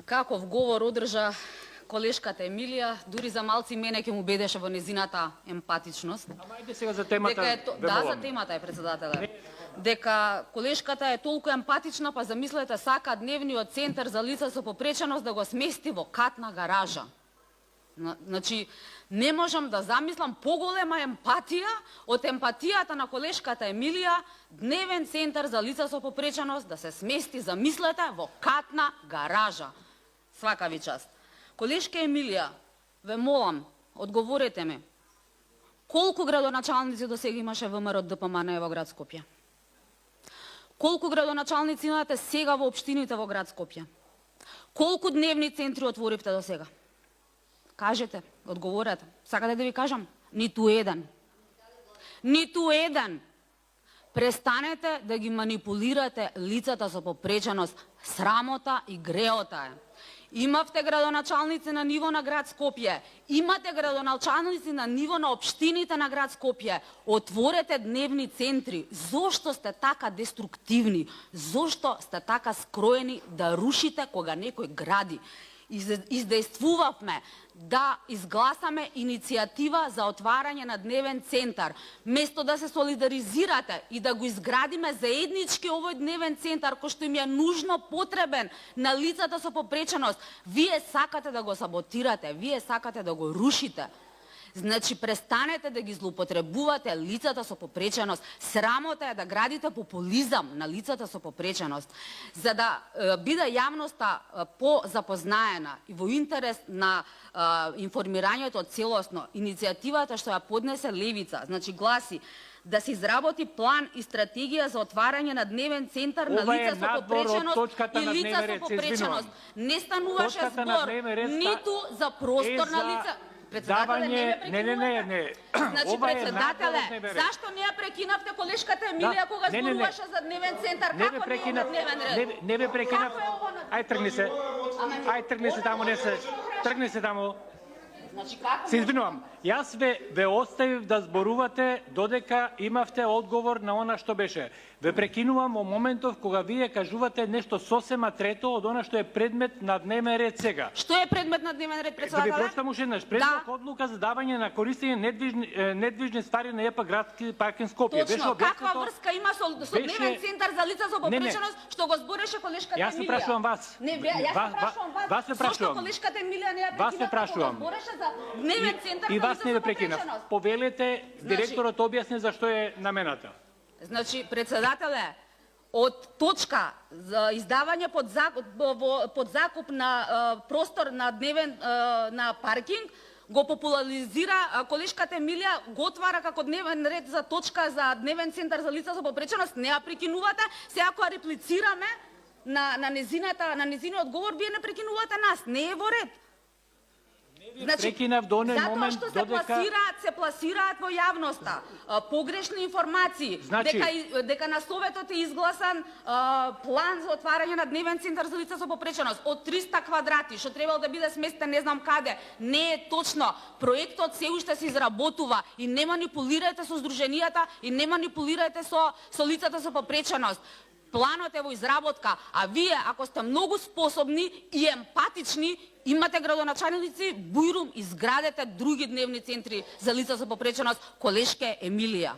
каков говор одржа колешката Емилија, дури за малци мене ќе му бедеше во незината емпатичност. Ама ајде сега за темата. Да, за темата е председателе. Дека колешката е толку емпатична, па замислете сака дневниот центар за лица со попреченост да го смести во катна гаража. Значи, не можам да замислам поголема емпатија од емпатијата на колешката Емилија, дневен центар за лица со попреченост да се смести, замислете, во катна гаража. Свака ви част. Колешка Емилија, ве молам, одговорете ми. Колку градоначалници до сега имаше ВМРО ДПМН во град Скопје? Колку градоначалници имате сега во општините во град Скопје? Колку дневни центри отворивте до сега? Кажете, одговорете. Сакате да ви кажам? Ниту еден. Ниту еден. Престанете да ги манипулирате лицата со попреченост. Срамота и греота е. Имавте градоначалници на ниво на град Скопје, имате градоначалници на ниво на општините на град Скопје. Отворете дневни центри. Зошто сте така деструктивни? Зошто сте така скроени да рушите кога некој гради? Издействувавме да изгласаме иницијатива за отварање на дневен центар. Место да се солидаризирате и да го изградиме заеднички овој дневен центар, кој што им е нужно потребен на лицата со попреченост, вие сакате да го саботирате, вие сакате да го рушите. Значи, престанете да ги злоупотребувате лицата со попреченост. Срамота е да градите популизам на лицата со попреченост. За да биде јавноста по-запознаена и во интерес на информирањето целосно, иницијативата што ја поднесе Левица, значи гласи да се изработи план и стратегија за отварање на дневен центар на лица со попреченост и лица со попреченост. Не стануваше збор ниту за простор на лица. Председателе, не. Значи, председателе, зашто не ја прекинавте колешката Емилија кога зборуваше за дневен центар? Како не е на дневен ред? Не ве прекинав. Ај тргни се. Ај тргни се таму, не се. Тргни се таму. Се извинувам. Јас ве оставив да зборувате додека имавте одговор на она што беше. Ве прекинувам во моментов кога вие кажувате нешто сосема трето од она што е предмет на дневен ред сега. Што е предмет на дневен ред, председателе? Да ви прочитам уште еднаш. Предлог одлука за давање на користење недвижни ствари на ЕПА градски паркинг Скопје. Точно, каква врска има со дневен центар за лица со попреченост што го збореше колешката Емилија? Јас се прашувам вас. Не, јас се прашувам вас. Вас се прашувам. Зошто колешката Емилија не ја прекинавте кога збореше за дневен центар и за вас не ве прекинав. Повелете, директорот објасни зашто е намената. Значи, председателе, од точка за издавање под закуп на простор на дневен на паркинг, го популаризира колешката Емилија, го отвара како дневен ред за точка за дневен центар за лица со попреченост, не ја прекинувате. Сега кога реплицираме на незиниот говор, вие не прекинувате нас, не е во ред. Значи, затоа што се пласираат во јавноста погрешни информации, дека на Советот е изгласан план за отварање на дневен центар за лица со попреченост од 300 квадрати, што требало да биде сместен не знам каде. Не е точно. Проектот се уште се изработува и не манипулирајте со здруженијата и не манипулирајте со лицата со попреченост. Планот е во изработка, а вие, ако сте многу способни и емпатични, имате градоначалници, бујрум изградете други дневни центри за лица со попреченост, колешке Емилија.